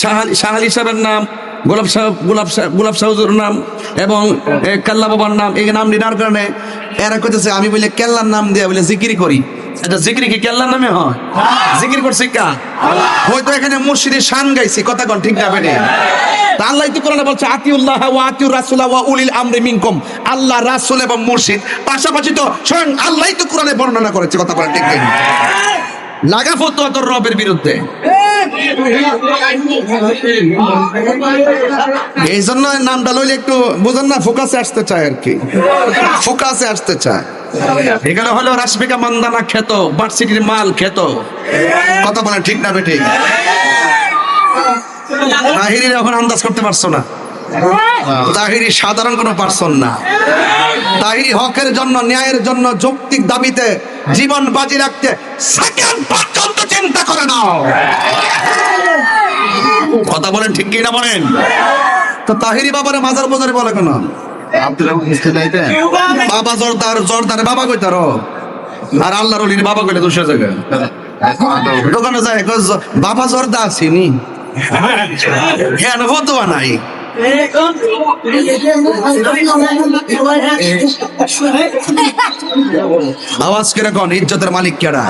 শাহ আলী সাহেবের নাম, গোলাপ শাহুজুর নাম এবং কেল্লা বাবার নাম, এই নাম নেওয়ার কারণে এরা কইতেছে আমি বলে কেল্লার নাম দিয়ে বলে জিকিরি করি। এটা জিকিরি কি কেল্লার নামে হয়? জিকির করছে কা? হয়তো এখানে মুর্শিদের শান গাইছি, কথা কোন ঠিক না বেটে? তা আল্লাহ তো কোরআনে বলছে আতিউল্লাহ ওয়া আতিউর রাসূল ওয়া উলিল আমরি মিনকুম। আল্লাহ, রাসূল এবং মুর্শিদ পাশাপাশি তো স্বয়ং আল্লাহই তো কোরআনে বর্ণনা করেছে, কথা বলা ঠিক না? লাগা ফতোয়া তোর রবের বিরুদ্ধে। এই জন্য নামটা লইলে একটু বুঝেন না, ফোকাসে আসতে চায় আর কি, ফোকাসে আসতে চায়। এখানে হলো রাশমিকা মান্দানা খেত, ভার্সিটির মাল খেত, কথা বলে ঠিক না বেঠিক? তাহিরির এখন আন্দাজ করতে পারছো না, তাহিরি সাধারণ কোনো পারসন না। তাহিরি হকের জন্য, ন্যায়ের জন্য, যৌক্তিক দাবিতে জীবন বাজি রাখতে সেকেন্ড পর্যন্ত চিন্তা করে নাও, কথা বলেন ঠিক কিনা বলেন? তো তাহিরি বাবারে মাজার বাজারে বলে কেন? বাবা জোরদার, জোরদারে বাবা কইতার, আর আল্লাহর ওলির বাবা কইলে দুশো জায়গায় দোকানে যায় বাবা জোরদা আসিনি, হ্যাঁ ফতোয়া নাই। আওয়াজ কিরকম? ইজ্জতের মালিক কেডা?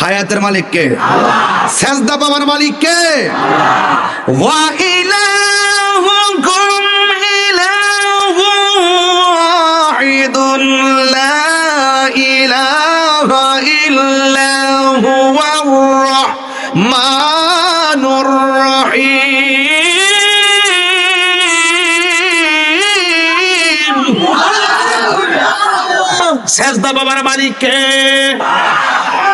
হায়াতের মালিক কে? সেজদা বাবার মালিক কে? ওয়া ইলাহুকুম ইলাহুন ওয়াহিদুন লা ইলাহা ইল্লা হুয়ার রাহমানুর রহিম। সেজদা বাবার মালিক কে?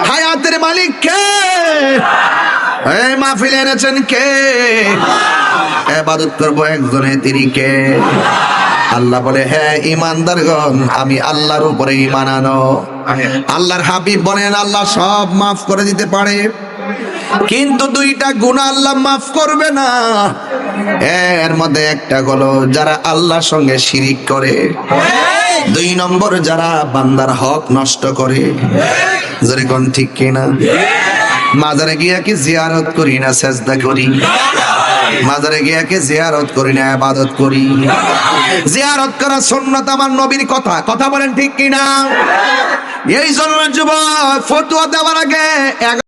হায়াতের মালিক কে? এই মাহফিলে এনেছেন কে? ইবাদত করব একজনে, তিনি কে? আল্লাহ বলে হ্যাঁ ঈমানদারগণ, আমি আল্লাহর উপরে ঈমান আনো। আল্লাহর হাবিব বলেন আল্লাহ সব মাফ করে দিতে পারে, কিন্তু দুইটা গুনাহ আল্লাহ মাফ করবে না। এর মধ্যে একটা হলো যারা আল্লাহর সঙ্গে শিরিক করে, 2 নম্বর যারা বান্দার হক নষ্ট করে। যেরকম ঠিক কিনা? মাজারে গিয়া কি জিয়ারত করি না সেজদা করি? মাজারে গিয়া কি জিয়ারত করি না ইবাদত করি? জিয়ারত করা সুন্নাত আমার নবীর কথা, কথা বলেন ঠিক কিনা? এই জন্য যুবক ফতোয়া দেওয়ার আগে